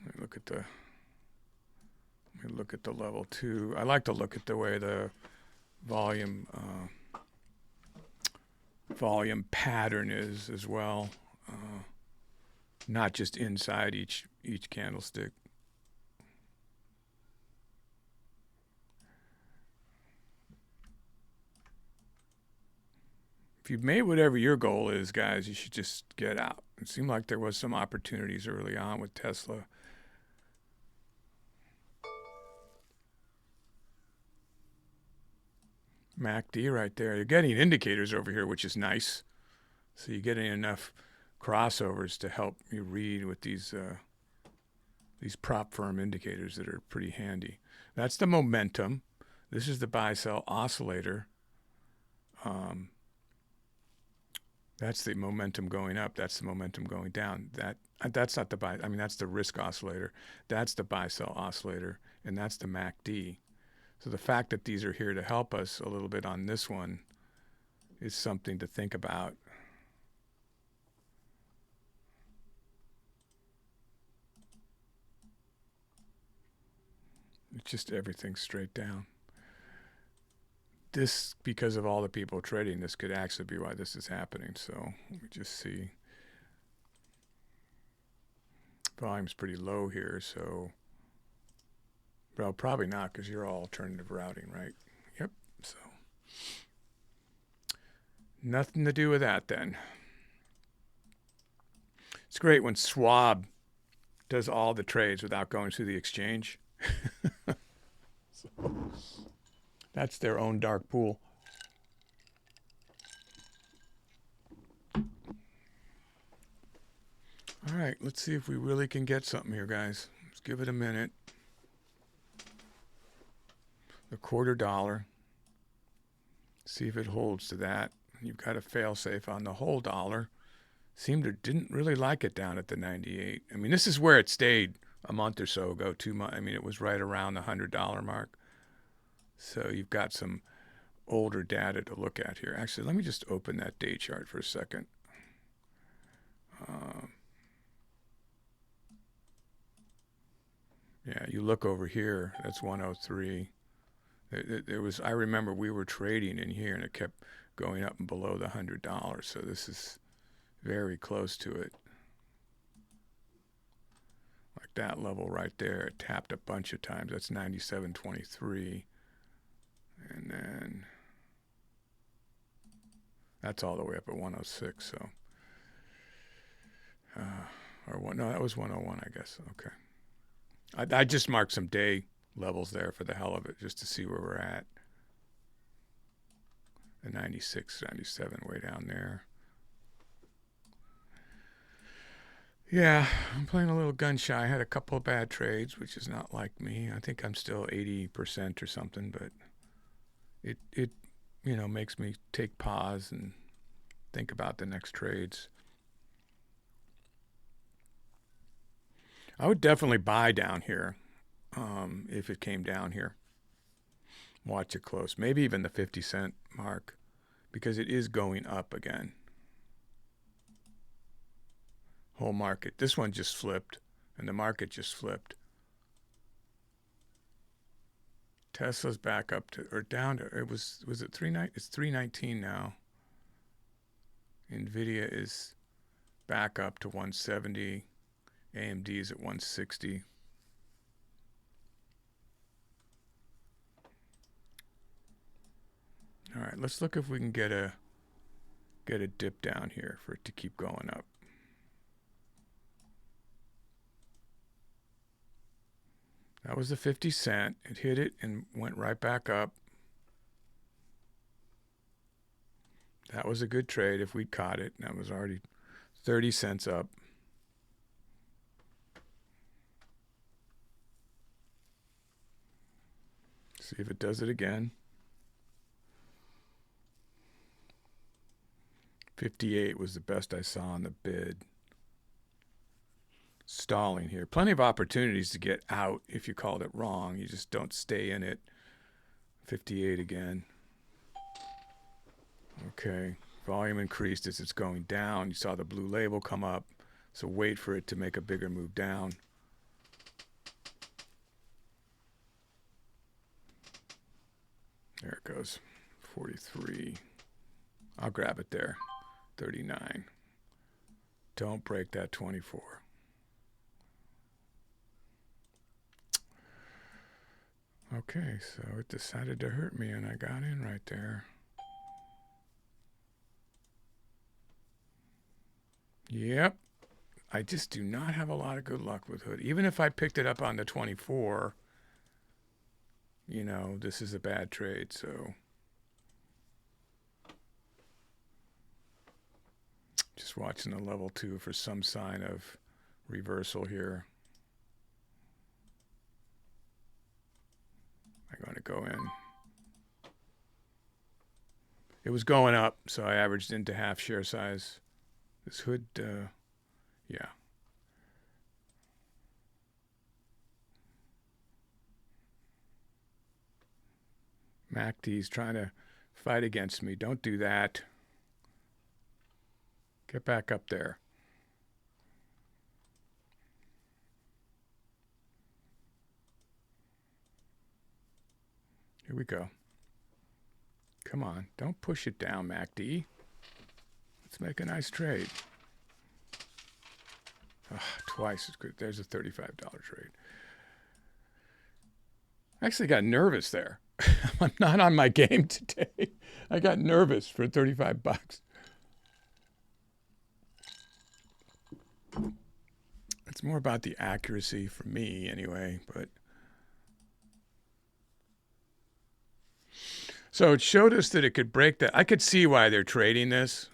Let me look at the level 2. I like to look at the way the volume pattern is as well, not just inside each candlestick. If you've made whatever your goal is, guys, you should just get out. It seemed like there was some opportunities early on with Tesla. MACD right there. You're getting indicators over here, which is nice. So you're getting enough crossovers to help you read with these prop firm indicators that are pretty handy. That's the momentum. This is the buy-sell oscillator. That's the momentum going up. That's the momentum going down. That's not the buy. I mean, that's the risk oscillator. That's the buy-sell oscillator, and that's the MACD. So the fact that these are here to help us a little bit on this one is something to think about. It's just everything straight down. This, because of all the people trading, this could actually be why this is happening. So let me just see. Volume's pretty low here, so well, probably not, because you're all alternative routing, right? Yep. So nothing to do with that then. It's great when Schwab does all the trades without going through the exchange. So, that's their own dark pool. All right, let's see if we really can get something here, guys. Let's give it a minute. The $0.25. See if it holds to that. You've got a fail-safe on the whole dollar. Didn't really like it down at the 98. I mean, this is where it stayed a month or so ago, 2 months. I mean, it was right around the $100 mark. So you've got some older data to look at here. Actually, let me just open that day chart for a second. Yeah, you look over here, that's 103. There was, I remember we were trading in here and it kept going up and below the $100. So this is very close to it. Like that level right there, it tapped a bunch of times. That's 97.23. And then that's all the way up at 106. So, no, that was 101, I guess. Okay. I just marked some day levels there for the hell of it, just to see where we're at. The 96, 97 way down there. Yeah, I'm playing a little gun shy. I had a couple of bad trades, which is not like me. I think I'm still 80% or something, but it makes me take pause and think about the next trades. I would definitely buy down here if it came down here. Watch it close. Maybe even the 50-cent mark, because it is going up again. Whole market. This one just flipped, and the market just flipped. Tesla's back up to, or down to, was it 390? It's 319 now. Nvidia is back up to 170. AMD is at 160. All right, let's look if we can get a dip down here for it to keep going up. That was the 50 cent. It hit it and went right back up. That was a good trade if we caught it. That was already 30 cents up. See if it does it again. 58 was the best I saw on the bid. Stalling here. Plenty of opportunities to get out if you called it wrong. You just don't stay in it. 58 again. Okay. Volume increased as it's going down. You saw the blue label come up. So wait for it to make a bigger move down. There it goes. 43. I'll grab it there. 39. Don't break that 24. Okay, so it decided to hurt me and I got in right there. Yep. I just do not have a lot of good luck with hood. Even if I picked it up on the 24, you know, this is a bad trade, so just watching the level 2 for some sign of reversal here. I'm going to go in. It was going up, so I averaged into half share size. This hood, yeah. MACD's trying to fight against me. Don't do that. Get back up there. Here we go. Come on. Don't push it down, MACD. Let's make a nice trade. Oh, twice as good. There's a $35 trade. I actually got nervous there. I'm not on my game today. I got nervous for 35 bucks. It's more about the accuracy for me anyway, but so it showed us that it could break that. I could see why they're trading this.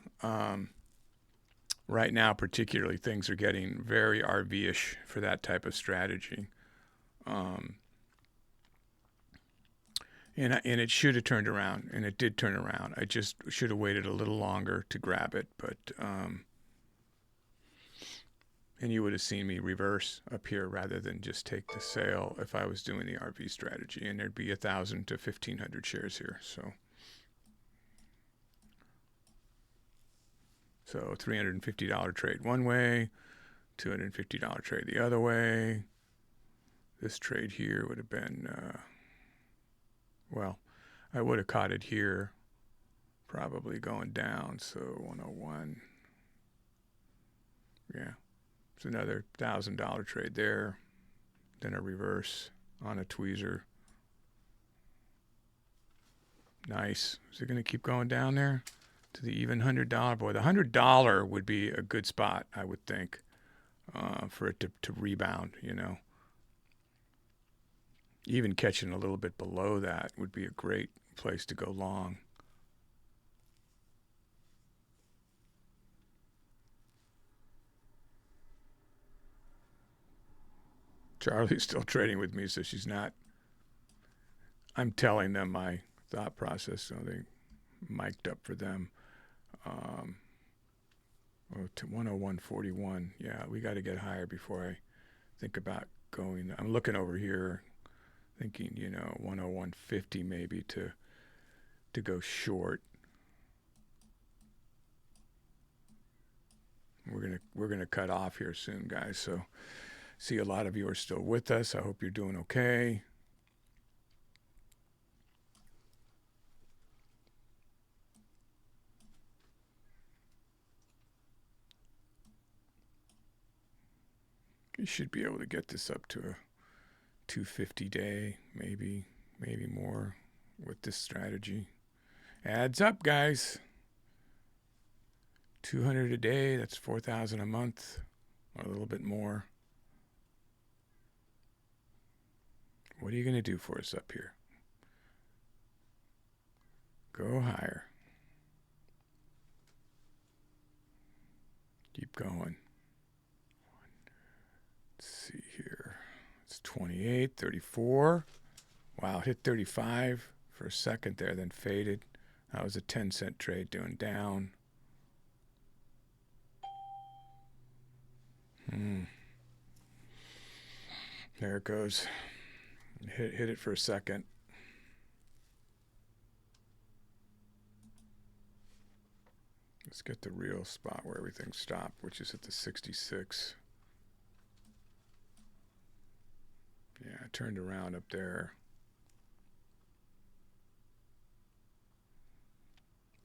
Right now, particularly, things are getting very RV-ish for that type of strategy. And it should have turned around, and it did turn around. I just should have waited a little longer to grab it, but and you would have seen me reverse up here rather than just take the sale if I was doing the RV strategy, and there'd be 1,000 to 1,500 shares here. So $350 trade one way, $250 trade the other way. This trade here would have been, well, I would have caught it here, probably going down. So 101. Yeah. It's another $1,000 trade there. Then a reverse on a tweezer. Nice. Is it going to keep going down there to the even $100? Boy, the $100 would be a good spot, I would think, for it to rebound, you know. Even catching a little bit below that would be a great place to go long. Charlie's still trading with me, so she's not. I'm telling them my thought process, so they mic'd up for them. To 101.41. Yeah, we got to get higher before I think about going. I'm looking over here, thinking, you know, 101.50 maybe to go short. We're gonna cut off here soon, guys. So see, a lot of you are still with us. I hope you're doing okay. You should be able to get this up to a 250 day, maybe more with this strategy. Adds up, guys. 200 a day, that's 4,000 a month, or a little bit more. What are you going to do for us up here? Go higher. Keep going. Let's see here. It's 28, 34. Wow, hit 35 for a second there, then faded. That was a 10-cent trade doing down. There it goes. Hit it for a second. Let's get the real spot where everything stopped, which is at the 66. Yeah, I turned around up there.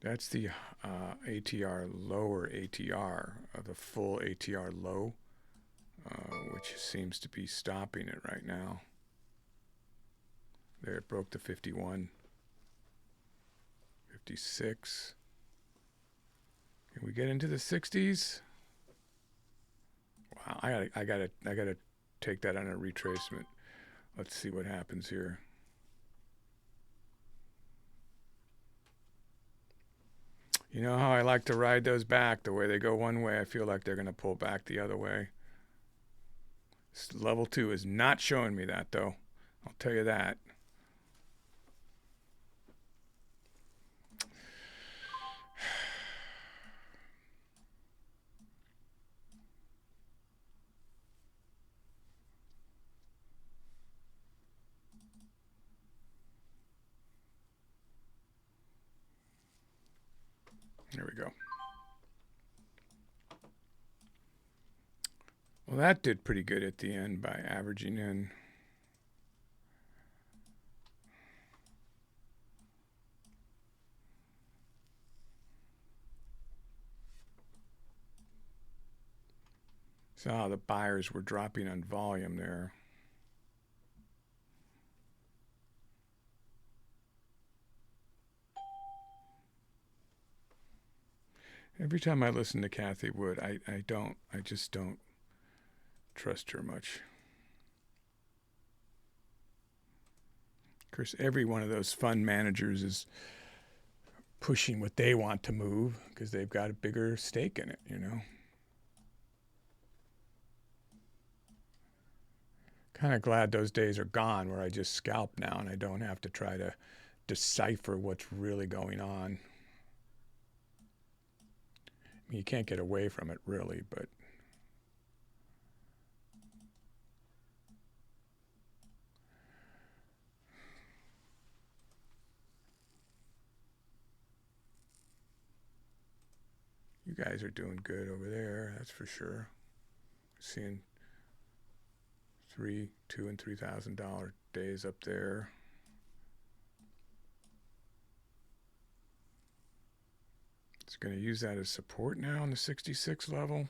That's the ATR, lower ATR of the full ATR low, which seems to be stopping it right now. There, it broke the 51, 56. Can we get into the 60s? Wow, I gotta take that on a retracement. Let's see what happens here. You know how I like to ride those back? The way they go one way, I feel like they're going to pull back the other way. Level 2 is not showing me that, though. I'll tell you that. There we go. Well, that did pretty good at the end by averaging in. Saw how the buyers were dropping on volume there. Every time I listen to Kathy Wood, I just don't trust her much. Of course, every one of those fund managers is pushing what they want to move because they've got a bigger stake in it, you know. Kind of glad those days are gone where I just scalp now and I don't have to try to decipher what's really going on. I mean, you can't get away from it really, but you guys are doing good over there, that's for sure. Seeing $2,000 and $3,000 days up there. It's going to use that as support now on the 66 level.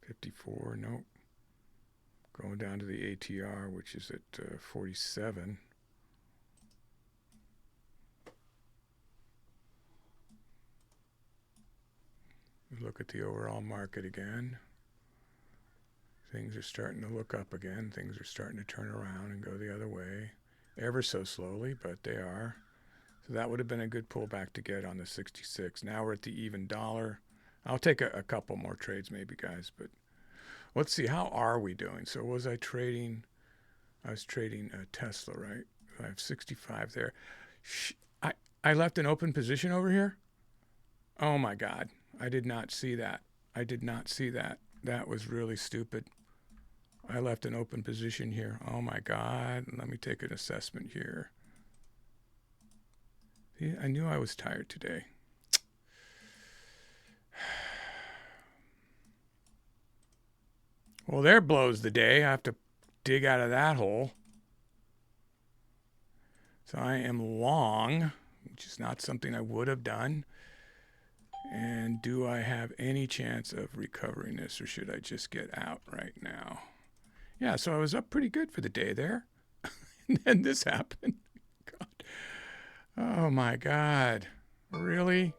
54, nope. Going down to the ATR, which is at 47. Look at the overall market again. Things are starting to look up again. Things are starting to turn around and go the other way. Ever so slowly, but they are. So that would have been a good pullback to get on the 66. Now we're at the even dollar. I'll take a couple more trades maybe, guys. But let's see, how are we doing? So was I trading? I was trading Tesla, right? I have 65 there. I left an open position over here? Oh, my God. I did not see that. I did not see that. That was really stupid. I left an open position here. Oh, my God. Let me take an assessment here. See, I knew I was tired today. Well, there blows the day. I have to dig out of that hole. So I am long, which is not something I would have done. And do I have any chance of recovering this, or should I just get out right now? Yeah, so I was up pretty good for the day there. And then this happened. God. Oh, my God. Really?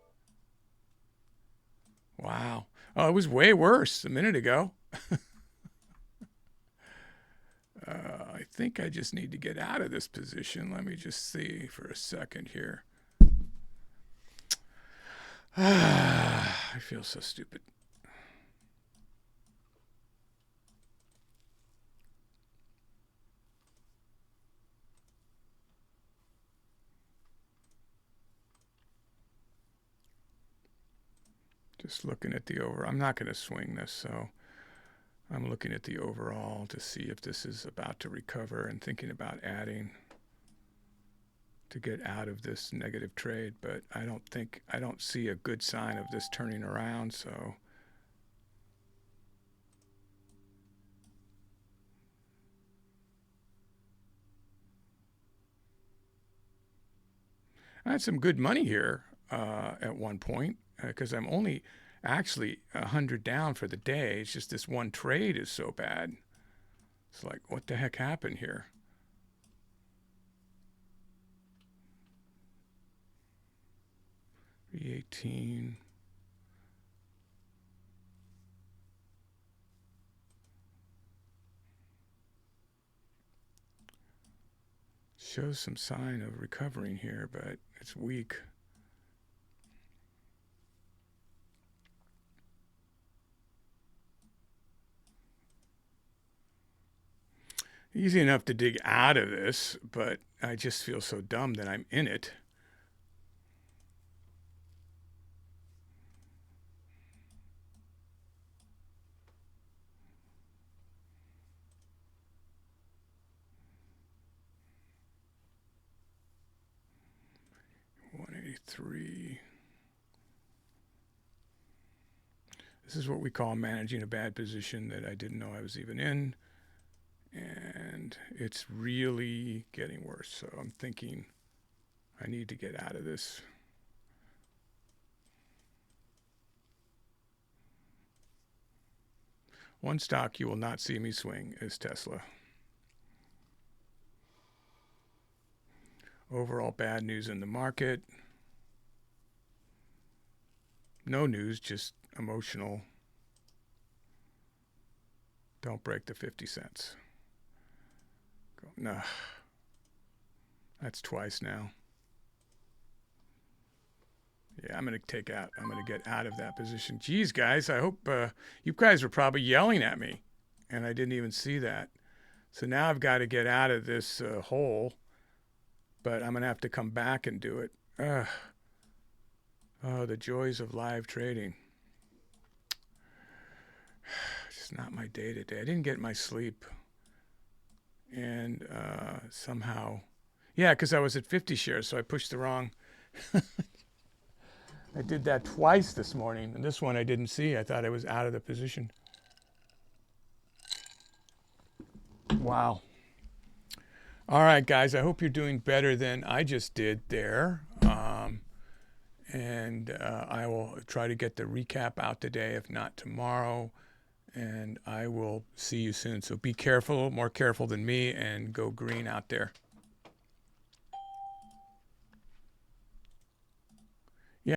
Wow. Oh, it was way worse a minute ago. I think I just need to get out of this position. Let me just see for a second here. I feel so stupid. Just looking at the over. I'm not going to swing this, so I'm looking at the overall to see if this is about to recover and thinking about adding to get out of this negative trade, but I don't see a good sign of this turning around, so I had some good money here at one point because I'm only actually 100 down for the day. It's just this one trade is so bad. It's like, what the heck happened here? $318. Shows some sign of recovering here, but it's weak. Easy enough to dig out of this, but I just feel so dumb that I'm in it. $183. This is what we call managing a bad position that I didn't know I was even in. And it's really getting worse. So I'm thinking I need to get out of this. One stock you will not see me swing is Tesla. Overall bad news in the market. No news, just emotional. Don't break the 50 cents. No, that's twice now. Yeah, I'm going to take out. I'm going to get out of that position. Geez, guys, I hope you guys were probably yelling at me, and I didn't even see that. So now I've got to get out of this hole, but I'm going to have to come back and do it. Oh, the joys of live trading. It's not my day today. I didn't get my sleep. And somehow, yeah, because I was at 50 shares, so I pushed the wrong. I did that twice this morning, and this one I didn't see. I thought I was out of the position. Wow. All right, guys, I hope you're doing better than I just did there. And I will try to get the recap out today, if not tomorrow. And I will see you soon. So be careful, more careful than me, and go green out there.